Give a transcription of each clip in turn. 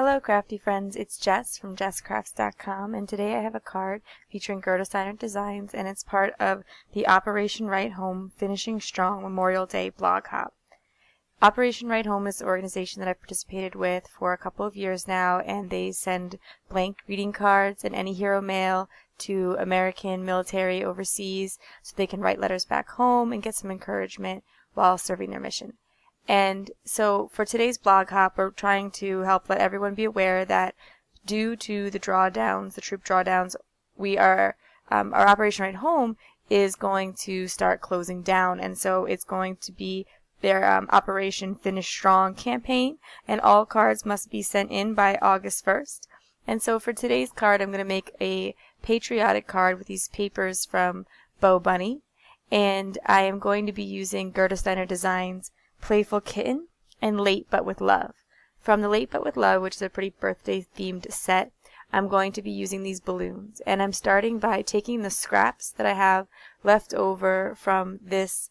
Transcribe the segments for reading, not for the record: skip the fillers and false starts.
Hello crafty friends, it's Jess from jesscrafts.com, and today I have a card featuring Gerda Steiner Designs, and it's part of the Operation Right Home Finishing Strong Memorial Day blog hop. Operation Right Home is an organization that I've participated with for a couple of years now, and they send blank greeting cards and any hero mail to American military overseas so they can write letters back home and get some encouragement while serving their mission. And so for today's blog hop, we're trying to help let everyone be aware that due to the drawdowns, the troop drawdowns, our Operation Right Home is going to start closing down. And so it's going to be their Operation Finish Strong campaign, and all cards must be sent in by August 1st. And so for today's card, I'm going to make a patriotic card with these papers from Bo Bunny. And I am going to be using Gerda Steiner Designs Playful Kitten and Late But With Love. From the Late But With Love, which is a pretty birthday themed set, I'm going to be using these balloons. And I'm starting by taking the scraps that I have left over from this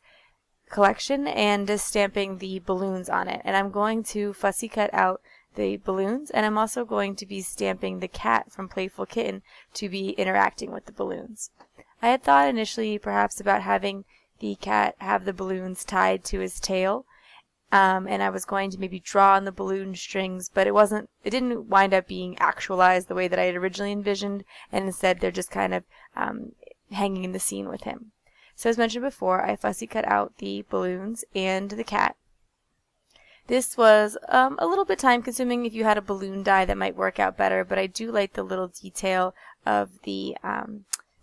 collection and just stamping the balloons on it. And I'm going to fussy cut out the balloons, and I'm also going to be stamping the cat from Playful Kitten to be interacting with the balloons. I had thought initially perhaps about having the cat have the balloons tied to his tail, and I was going to maybe draw on the balloon strings, but it didn't wind up being actualized the way that I had originally envisioned, and instead they're just kind of hanging in the scene with him. So as mentioned before, I fussy cut out the balloons and the cat. This was a little bit time consuming. If you had a balloon die, that might work out better, but I do like the little detail of the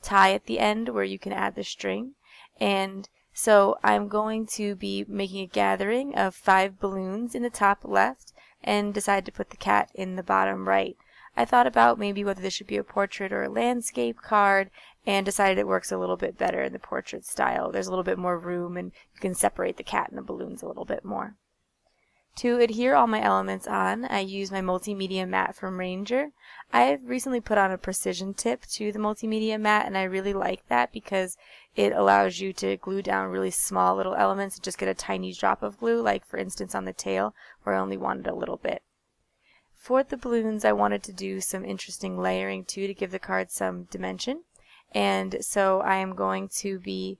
tie at the end where you can add the string. And so I'm going to be making a gathering of 5 balloons in the top left and decided to put the cat in the bottom right. I thought about maybe whether this should be a portrait or a landscape card, and decided it works a little bit better in the portrait style. There's a little bit more room and you can separate the cat and the balloons a little bit more. To adhere all my elements on, I use my multimedia mat from Ranger. I've recently put on a precision tip to the multimedia mat, and I really like that because it allows you to glue down really small little elements and just get a tiny drop of glue, like for instance on the tail where I only wanted a little bit. For the balloons, I wanted to do some interesting layering too to give the card some dimension, and so I am going to be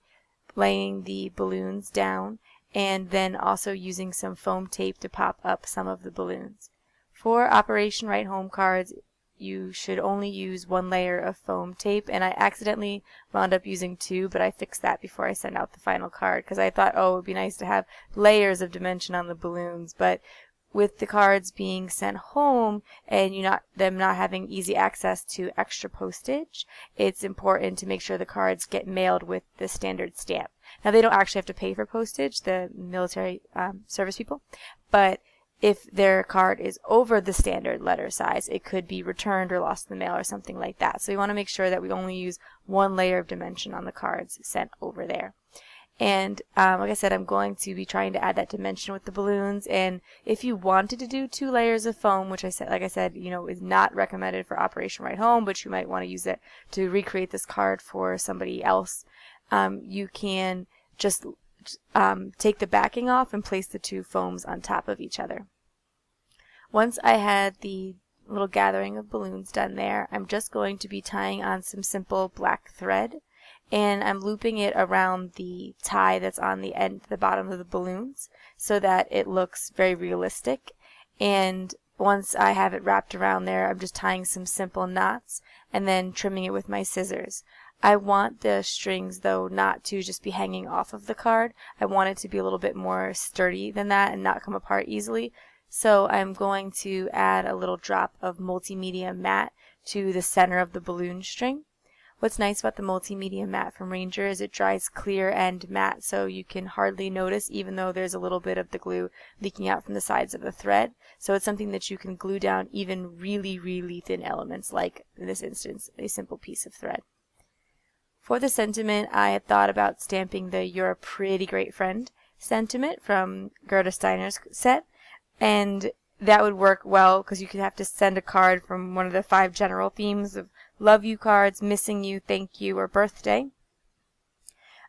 laying the balloons down and then also using some foam tape to pop up some of the balloons. For Operation Right Home cards, you should only use 1 layer of foam tape, and I accidentally wound up using 2, but I fixed that before I sent out the final card because I thought, oh, it would be nice to have layers of dimension on the balloons, but with the cards being sent home and them not having easy access to extra postage, it's important to make sure the cards get mailed with the standard stamp. Now, they don't actually have to pay for postage, the military service people, but if their card is over the standard letter size, it could be returned or lost in the mail or something like that. So we want to make sure that we only use 1 layer of dimension on the cards sent over there. And like I said, I'm going to be trying to add that dimension with the balloons. And if you wanted to do 2 layers of foam, which like I said, is not recommended for Operation Right Home, but you might want to use it to recreate this card for somebody else, you can just take the backing off and place the 2 foams on top of each other. Once I had the little gathering of balloons done there, I'm just going to be tying on some simple black thread, and I'm looping it around the tie that's on the end, the bottom of the balloons, so that it looks very realistic. And once I have it wrapped around there, I'm just tying some simple knots and then trimming it with my scissors. I want the strings, though, not to just be hanging off of the card. I want it to be a little bit more sturdy than that and not come apart easily. So I'm going to add a little drop of multimedia mat to the center of the balloon string. What's nice about the multimedia mat from Ranger is it dries clear and matte, so you can hardly notice even though there's a little bit of the glue leaking out from the sides of the thread. So it's something that you can glue down even really, really thin elements, like in this instance, a simple piece of thread. For the sentiment, I had thought about stamping the You're a Pretty Great Friend sentiment from Gerda Steiner's set, and that would work well because you could have to send a card from one of the 5 general themes of love you cards, missing you, thank you, or birthday.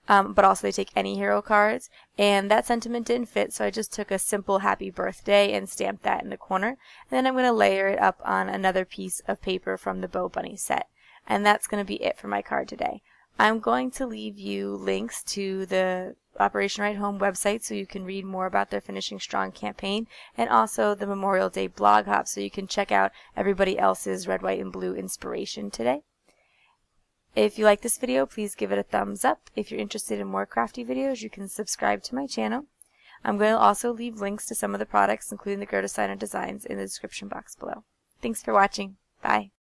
but also they take any hero cards, and that sentiment didn't fit, so I just took a simple happy birthday and stamped that in the corner, and then I'm going to layer it up on another piece of paper from the Bow Bunny set. And that's going to be it for my card today. I'm going to leave you links to the Operation Right Home website so you can read more about their Finishing Strong campaign, and also the Memorial Day blog hop so you can check out everybody else's red, white, and blue inspiration today. If you like this video, please give it a thumbs up. If you're interested in more crafty videos, you can subscribe to my channel. I'm going to also leave links to some of the products, including the Gerda Steiner Designs, in the description box below. Thanks for watching. Bye.